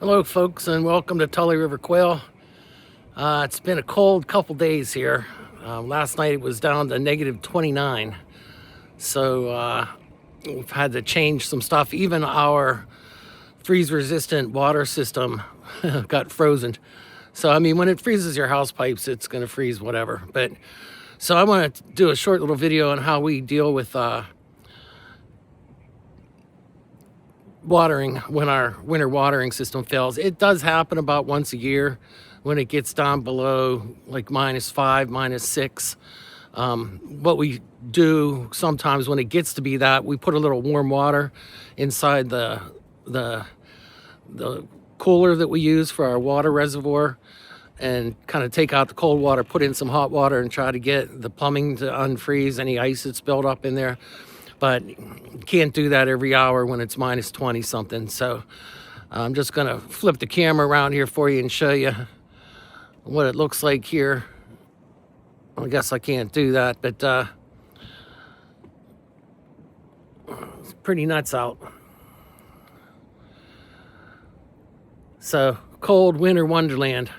Hello folks, and welcome to Tully River Quail. It's been a cold couple days here. Last night it was down to -29, so we've had to change some stuff. Even our freeze-resistant water system got frozen. So I mean, when it freezes your house pipes, it's going to freeze whatever. But so I want to do a short little video on how we deal with watering when our winter watering system fails. It does happen about once a year when it gets down below like -5, -6. What we do sometimes when it gets to be that, we put a little warm water inside the cooler that we use for our water reservoir and kind of take out the cold water, put in some hot water, and try to get the plumbing to unfreeze any ice that's built up in there. But you can't do that every hour when it's -20 something. So I'm just gonna flip the camera around here for you and show you what it looks like here. I guess I can't do that, but it's pretty nuts out. So cold winter wonderland.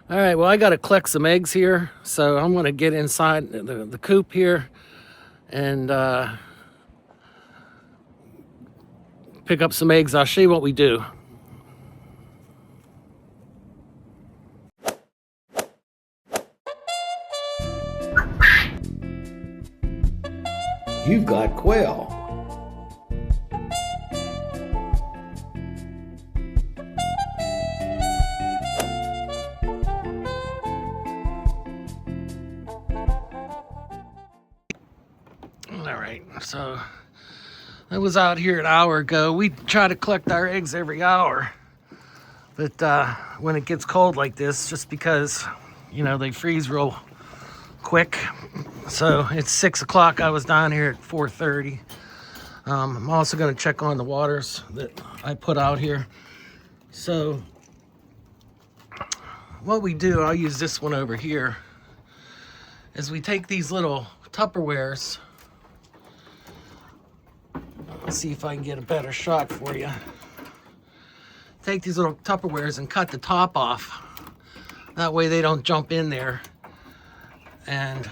All right, well, I gotta collect some eggs here. So I'm gonna get inside the coop here and pick up some eggs. I'll show you what we do. You've got quail. All right, so I was out here an hour ago. We try to collect our eggs every hour, but when it gets cold like this, just because, you know, they freeze real quick. So it's 6 o'clock. I was down here at 4:30. I'm also going to check on the waters that I put out here. So what we do, I'll use this one over here, is we take these little Tupperwares. Let's see if I can get a better shot for you. Take these little Tupperwares and cut the top off. That way they don't jump in there. And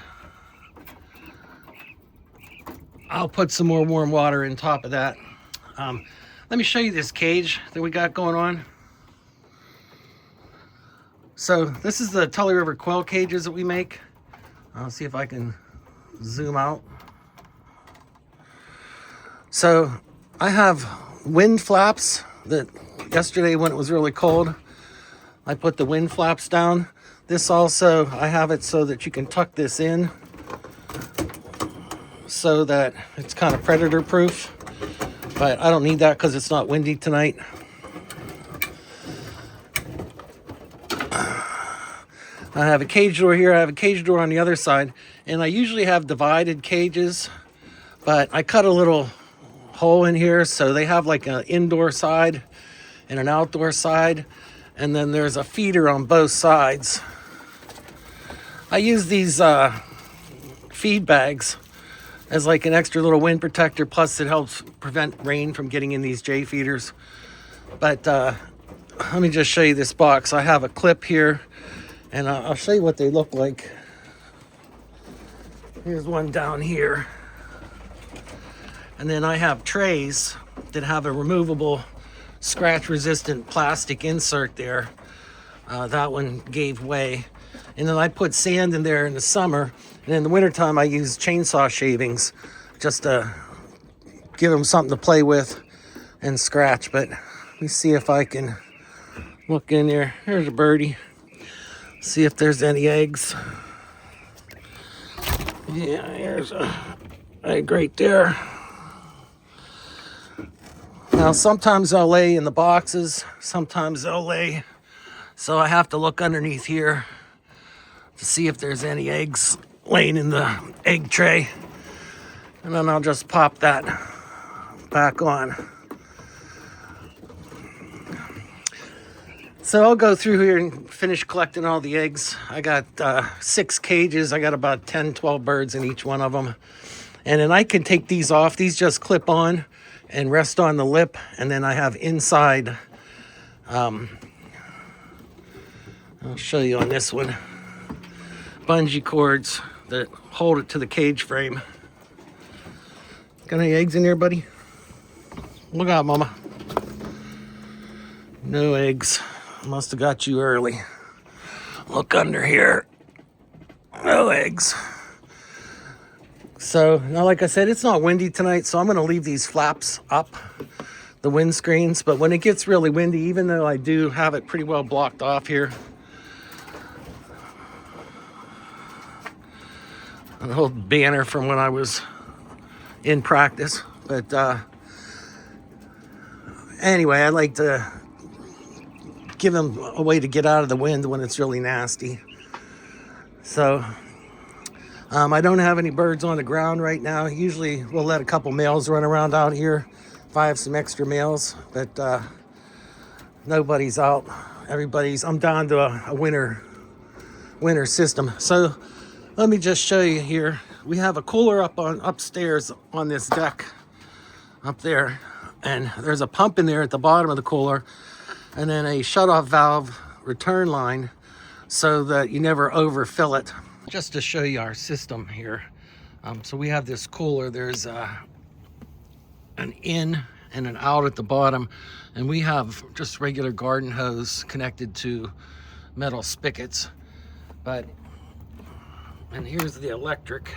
I'll put some more warm water in top of that. Let me show you this cage that we got going on. So this is the Tully River quail cages that we make. I'll see if I can zoom out. So I have wind flaps that yesterday when it was really cold, I put the wind flaps down. This also, I have it so that you can tuck this in so that it's kind of predator proof, but I don't need that because it's not windy tonight. I have a cage door here, I have a cage door on the other side, and I usually have divided cages, but I cut a little hole in here so they have like an indoor side and an outdoor side, and then there's a feeder on both sides. I use these feed bags as like an extra little wind protector, plus it helps prevent rain from getting in these J feeders. But let me just show you this box. I have a clip here, and I'll show you what they look like. Here's one down here. And then I have trays that have a removable scratch-resistant plastic insert there. That one gave way. And then I put sand in there in the summer. And in the wintertime, I use chainsaw shavings just to give them something to play with and scratch. But let me see if I can look in there. Here's a birdie. See if there's any eggs. Yeah, here's a egg right there. Now, sometimes they'll lay in the boxes, sometimes they'll lay, so I have to look underneath here to see if there's any eggs laying in the egg tray, and then I'll just pop that back on. So I'll go through here and finish collecting all the eggs. I got 6 cages. I got about 10, 12 birds in each one of them. And then I can take these off. These just clip on and rest on the lip, and then I have inside I'll show you on this one. Bungee cords that hold it to the cage frame. Got any eggs in there, buddy? Look out, mama. No eggs. Must have got you early. Look under here. No eggs. So, now like I said, it's not windy tonight, so I'm going to leave these flaps up, the windscreens. But when it gets really windy, even though I do have it pretty well blocked off here, an old banner from when I was in practice. But anyway, I like to give them a way to get out of the wind when it's really nasty. So I don't have any birds on the ground right now. Usually we'll let a couple males run around out here if I have some extra males, but nobody's out. I'm down to a winter system. So let me just show you here. We have a cooler upstairs on this deck up there, and there's a pump in there at the bottom of the cooler, and then a shutoff valve return line so that you never overfill it. Just to show you our system here. So we have this cooler. There's an in and an out at the bottom, and we have just regular garden hose connected to metal spigots. And here's the electric.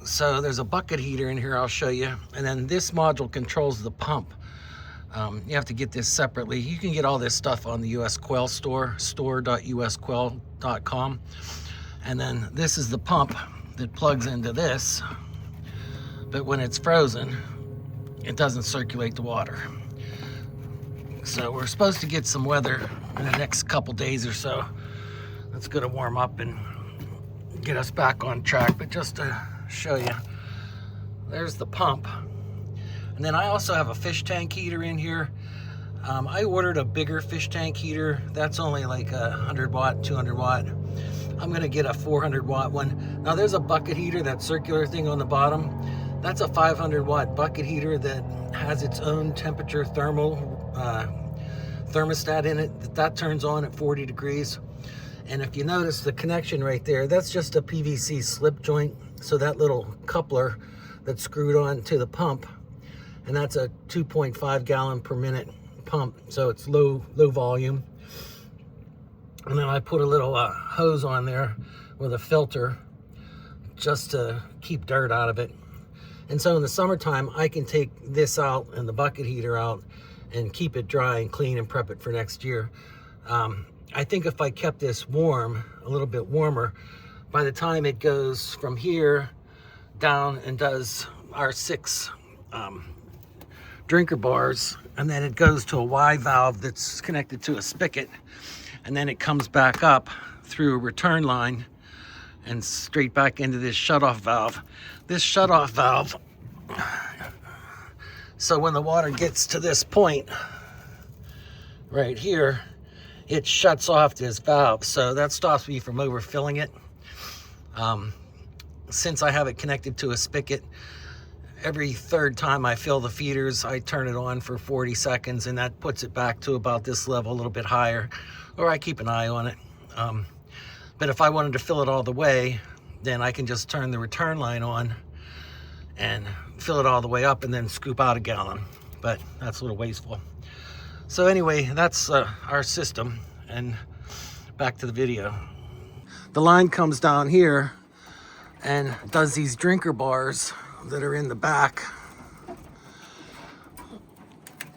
So there's a bucket heater in here, I'll show you. And then this module controls the pump. You have to get this separately. You can get all this stuff on the US Quail store, store.usquail.com. And then this is the pump that plugs into this. But when it's frozen, it doesn't circulate the water. So we're supposed to get some weather in the next couple days or so. That's gonna warm up and get us back on track. But just to show you, there's the pump. And then I also have a fish tank heater in here. I ordered a bigger fish tank heater. That's only like 100 watt, 200 watt. I'm gonna get a 400 watt one. Now there's a bucket heater, that circular thing on the bottom. That's a 500 watt bucket heater that has its own temperature thermostat in it. That turns on at 40 degrees. And if you notice the connection right there, that's just a PVC slip joint. So that little coupler that's screwed on to the pump, and that's a 2.5 gallon per minute pump. So it's low volume. And then I put a little hose on there with a filter just to keep dirt out of it. And so in the summertime, I can take this out and the bucket heater out and keep it dry and clean and prep it for next year. I think if I kept this warm, a little bit warmer, by the time it goes from here down and does our 6 drinker bars, and then it goes to a Y valve that's connected to a spigot, and then it comes back up through a return line and straight back into this shutoff valve. This shutoff valve, so when the water gets to this point right here, it shuts off this valve, so that stops me from overfilling it. Since I have it connected to a spigot, every third time I fill the feeders, I turn it on for 40 seconds, and that puts it back to about this level, a little bit higher, or I keep an eye on it. But if I wanted to fill it all the way, then I can just turn the return line on and fill it all the way up and then scoop out a gallon. But that's a little wasteful. So anyway, that's our system, and back to the video. The line comes down here and does these drinker bars that are in the back.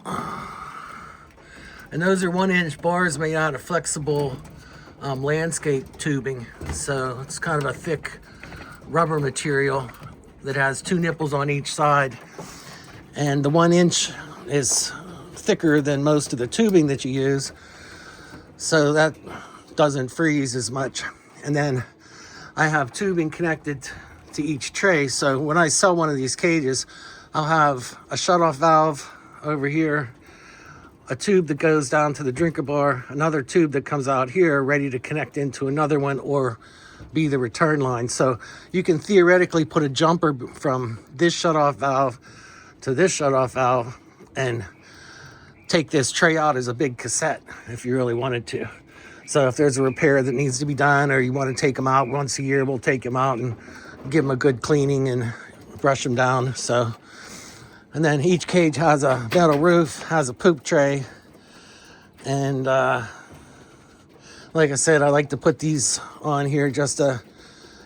And those are 1-inch bars made out of flexible landscape tubing. So it's kind of a thick rubber material that has 2 nipples on each side. And the 1 inch is thicker than most of the tubing that you use, so that doesn't freeze as much. And then I have tubing connected to each tray, so when I sell one of these cages, I'll have a shutoff valve over here, a tube that goes down to the drinker bar, another tube that comes out here ready to connect into another one or be the return line. So you can theoretically put a jumper from this shutoff valve to this shutoff valve and take this tray out as a big cassette if you really wanted to. So if there's a repair that needs to be done, or you want to take them out once a year, we'll take them out and give them a good cleaning and brush them down. So, and then each cage has a metal roof, has a poop tray, and like I said, I like to put these on here just to.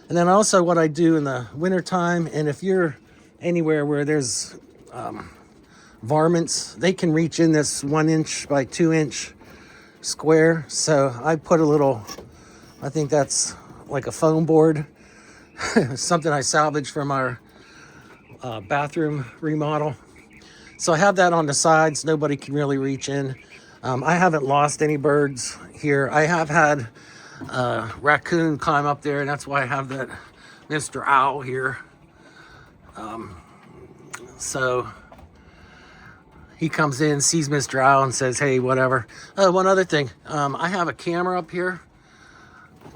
And then also what I do in the wintertime, and if you're anywhere where there's varmints, they can reach in this 1 inch by 2 inch square. So I put a little, I think that's like a foam board, something I salvaged from our bathroom remodel. So I have that on the sides. Nobody can really reach in. I haven't lost any birds here. I have had raccoon climb up there, and that's why I have that Mr. Owl here. So he comes in, sees Mr. Owl, and says, hey, whatever. One other thing, I have a camera up here.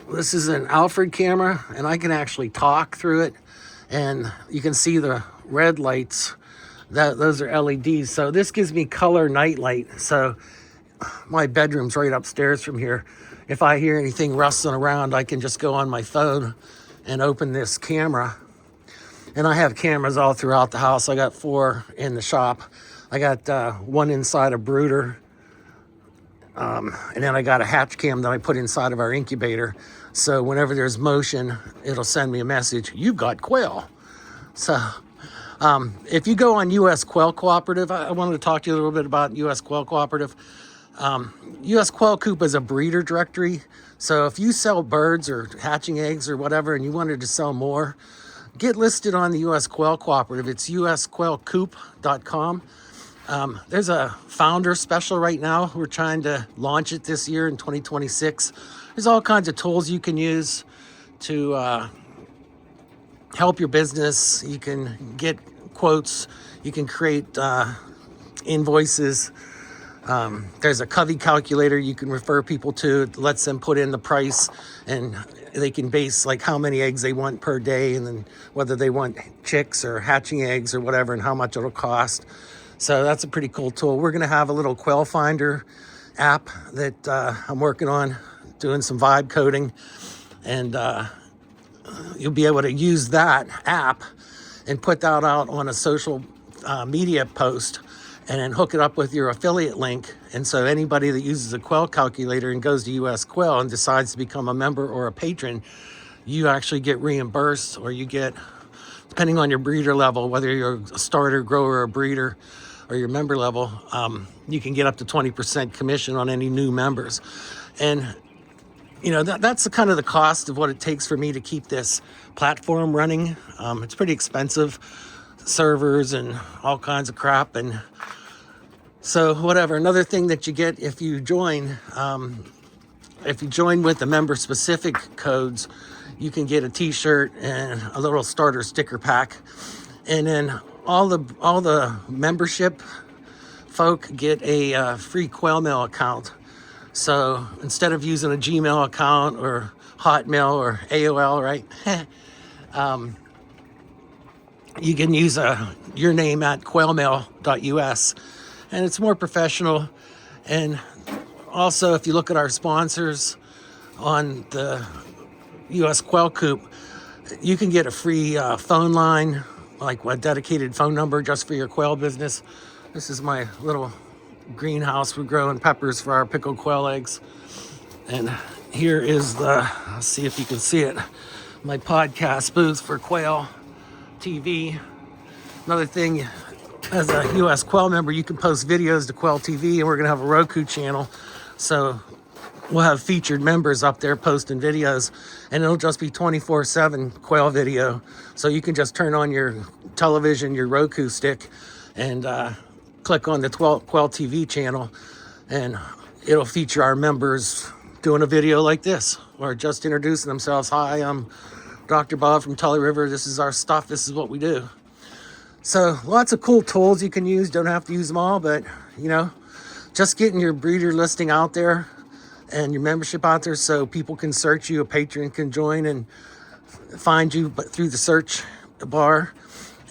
This is an Alfred camera, and I can actually talk through it, and you can see the red lights. Those are LEDs. So this gives me color night light. So my bedroom's right upstairs from here. If I hear anything rustling around, I can just go on my phone and open this camera. And I have cameras all throughout the house. I got 4 in the shop. I got 1 inside a brooder. And then I got a hatch cam that I put inside of our incubator. So whenever there's motion, it'll send me a message, you've got quail. So if you go on US Quail Cooperative, I wanted to talk to you a little bit about US Quail Cooperative. US Quail Coop is a breeder directory. So if you sell birds or hatching eggs or whatever, and you wanted to sell more, get listed on the US Quail Cooperative. It's USQuailCoop.com. There's a founder special right now. We're trying to launch it this year in 2026. There's all kinds of tools you can use to help your business. You can get quotes. You can create invoices. There's a Covey calculator you can refer people to. It lets them put in the price, and they can base like how many eggs they want per day, and then whether they want chicks or hatching eggs or whatever, and how much it'll cost. So that's a pretty cool tool. We're going to have a little quail finder app that I'm working on, doing some vibe coding, and you'll be able to use that app and put that out on a social media post, and then hook it up with your affiliate link. And so anybody that uses a quail calculator and goes to US Quail and decides to become a member or a patron, you actually get reimbursed, or you get, depending on your breeder level, whether you're a starter, grower, or breeder, or your member level, you can get up to 20% commission on any new members. And you know, that's the kind of the cost of what it takes for me to keep this platform running. It's pretty expensive, servers and all kinds of crap. And so whatever. Another thing that you get if you join with the member specific codes, you can get a t-shirt and a little starter sticker pack. And then all the membership folk get a free Quail Mail account. So instead of using a Gmail account or Hotmail or AOL, right? You can use your name at quailmail.us, and it's more professional. And also, if you look at our sponsors on the US Quail Coop, you can get a free phone line, like a dedicated phone number just for your quail business. This is my little greenhouse. We're growing peppers for our pickled quail eggs. And here is I'll see if you can see it, my podcast booth for Quail TV. Another thing, as a US Quail member, you can post videos to Quail TV, and we're gonna have a Roku channel. So we'll have featured members up there posting videos, and it'll just be 24/7 quail video. So you can just turn on your television, your Roku stick, and click on the Quail TV channel, and it'll feature our members doing a video like this, or just introducing themselves. Hi, I'm Dr. Bob from Tully River. This is our stuff. This is what we do. So lots of cool tools you can use. Don't have to use them all, but you know, just getting your breeder listing out there and your membership out there so people can search you, a patron can join and find you through the search bar,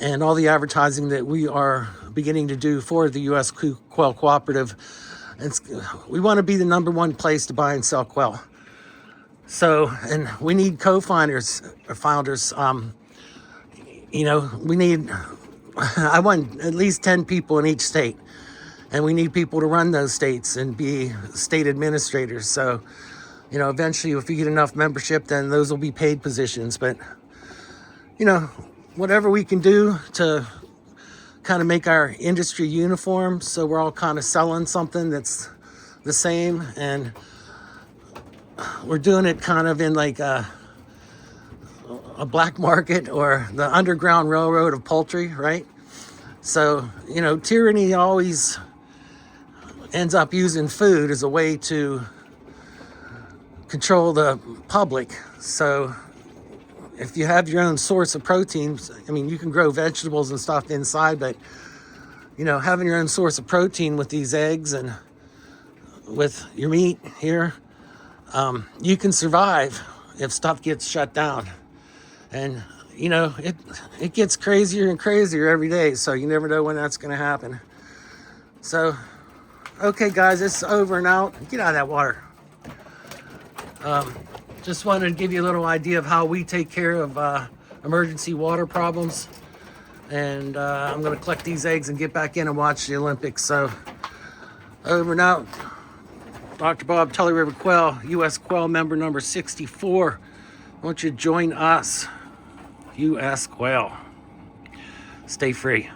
and all the advertising that we are beginning to do for the US Quail Cooperative. And we want to be the #1 place to buy and sell quail. So, and we need co-founders or founders. You know, we need, I want at least 10 people in each state. And we need people to run those states and be state administrators. So, you know, eventually if we get enough membership, then those will be paid positions. But, you know, whatever we can do to kind of make our industry uniform, so we're all kind of selling something that's the same, and we're doing it kind of in like a black market or the underground railroad of poultry, right? So, you know, tyranny always ends up using food as a way to control the public. So if you have your own source of proteins, I mean, you can grow vegetables and stuff inside, but, you know, having your own source of protein with these eggs and with your meat here, you can survive if stuff gets shut down. And, you know, it gets crazier and crazier every day, so you never know when that's going to happen. So, okay, guys, it's over and out. Get out of that water. Just wanted to give you a little idea of how we take care of emergency water problems. And I'm going to collect these eggs and get back in and watch the Olympics. So, over and out. Dr. Bob, Tully River Quail, US Quail member number 64. I want you to join us, US Quail. Stay free.